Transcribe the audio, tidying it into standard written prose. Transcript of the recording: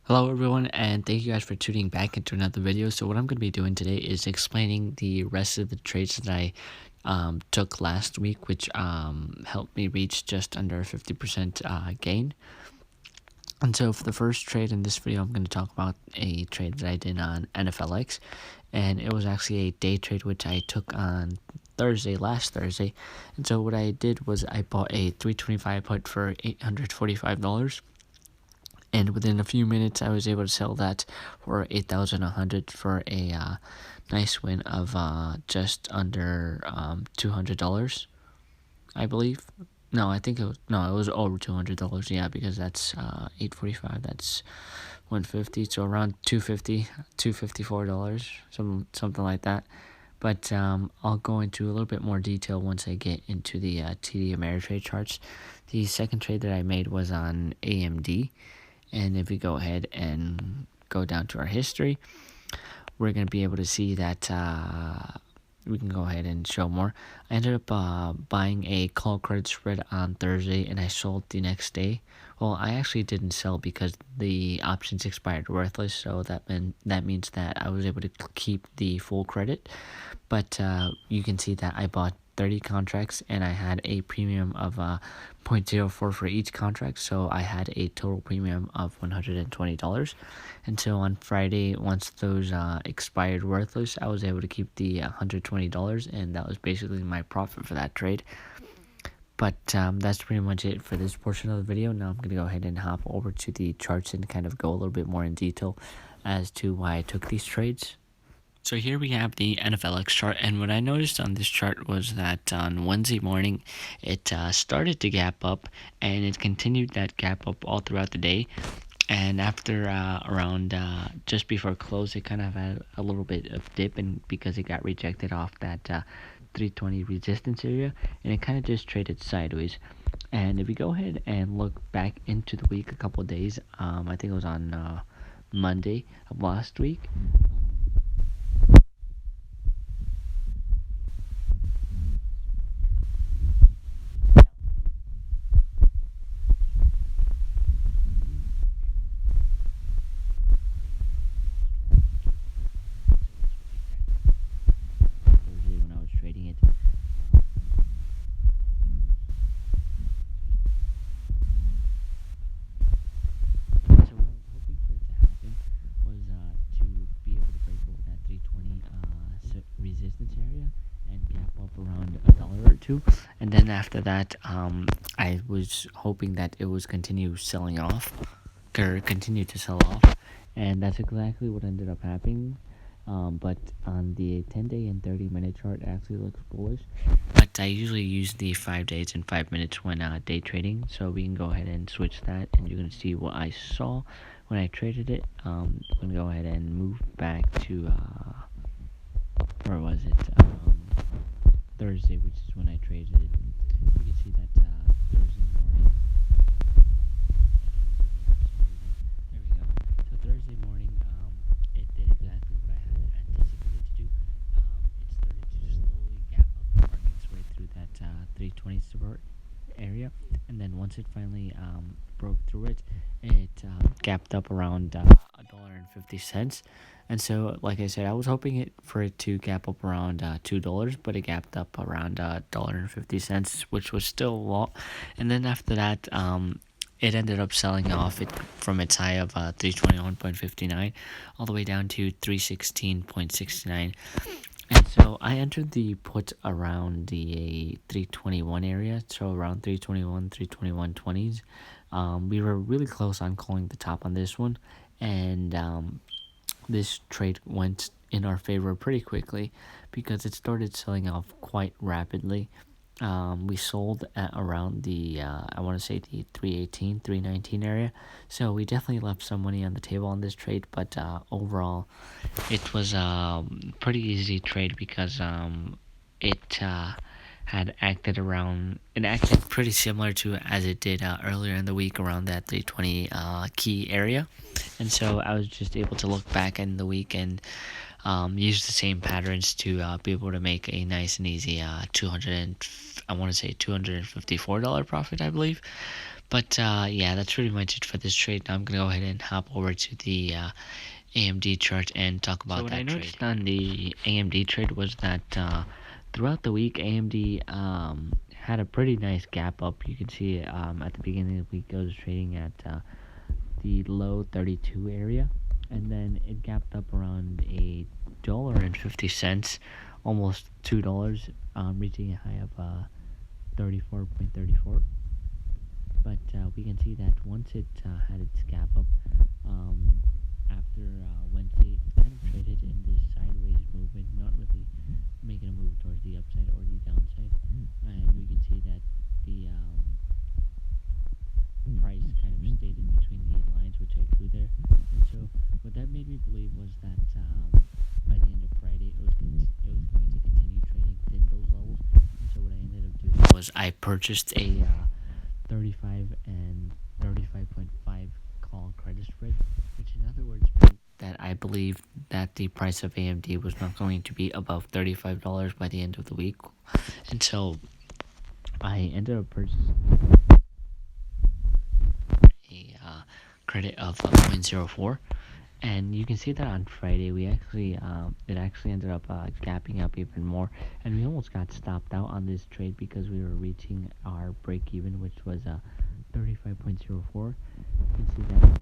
Hello everyone, and thank you guys for tuning back into another video. So what I'm going to be doing today is explaining the rest of the trades that I took last week, which helped me reach just under 50% gain. And so for the first trade in this video, I'm going to talk about a trade that I did on NFLX, and it was actually a day trade which I took on last Thursday. And so what I did was I bought a 325 put for $845. And within a few minutes, I was able to sell that for 8,100 for a nice win of just under $200, I believe. No, I think it was over $200. Yeah, because that's 845. That's 150. So around $254, something like that. But I'll go into a little bit more detail once I get into the TD Ameritrade charts. The second trade that I made was on AMD. And if we go ahead and go down to our history, we're going to be able to see that we can go ahead and show more. I ended up buying a call credit spread on Thursday, and I sold the next day. Well, I actually didn't sell because the options expired worthless, so that means that I was able to keep the full credit. But you can see that I bought 30 contracts, and I had a premium of 0.04 for each contract, so I had a total premium of $120. And so on Friday, once those expired worthless, I was able to keep the $120, and that was basically my profit for that trade. But that's pretty much it for this portion of the video. Now I'm going to go ahead and hop over to the charts and kind of go a little bit more in detail as to why I took these trades. So here we have the NFLX chart, and what I noticed on this chart was that on Wednesday morning, it started to gap up, and it continued that gap up all throughout the day. And after around just before close, it kind of had a little bit of dip, and because it got rejected off that 320 resistance area, and it kind of just traded sideways. And if we go ahead and look back into the week a couple of days, I think it was on Monday of last week. When I was trading it. So what I was hoping for it to happen was to be able to break over that 320 resistance area and gap up around $1 or two, and then after that, I was hoping that it was continue selling off, or continue to sell off, and that's exactly what ended up happening. But on the 10-day and 30-minute chart, it actually looks bullish. But I usually use the 5 days and 5 minutes when day trading, so we can go ahead and switch that, and you're gonna see what I saw when I traded it. I'm gonna go ahead and move back to where was it? Thursday, which is when I traded it. You can see that Thursday morning. There we go. So Thursday morning, it did exactly what I had anticipated to do. It started to slowly gap up and work its way through that 320 support area, and then once it finally broke through it, it gapped up around $1.50. And so, like I said, I was hoping for it to gap up around $2, but it gapped up around $1.50, which was still a lot. And then after that, it ended up selling off it from its high of 321.59 all the way down to 316.69. And so I entered the put around the 321 area, so around 321, 321.20s. We were really close on calling the top on this one, and this trade went in our favor pretty quickly because it started selling off quite rapidly. We sold at around the I want to say the 318, 319 area, so we definitely left some money on the table on this trade, but overall it was a pretty easy trade because it had acted pretty similar to as it did earlier in the week around that 320 key area. And so I was just able to look back in the week and use the same patterns to be able to make a nice and easy $254 profit, I believe. But yeah, that's pretty much it for this trade. Now I'm gonna go ahead and hop over to the AMD chart and talk about that trade. So what I noticed on the AMD trade was that throughout the week, AMD had a pretty nice gap up. You can see at the beginning of the week, it was trading at the low 32 area, and then it gapped up around $1.50, almost $2, reaching a high of 34.34. But we can see that once it had its gap up after Wednesday, it kind of traded in this sideways movement, not really making a move towards the upside or the downside. And we can see that the price kind of stayed in between the lines, which I drew there. And so what that made me believe was that by the end of Friday, it was going to continue trading within those levels. And so what I ended up doing was I purchased a 35 and 35.5 call credit spread, which in other words meant that I believe that the price of AMD was not going to be above $35 by the end of the week. And so I ended up purchasing a credit of 0.04. And you can see that on Friday, it actually ended up gapping up even more, and we almost got stopped out on this trade because we were reaching our break even, which was 35.04. You can see that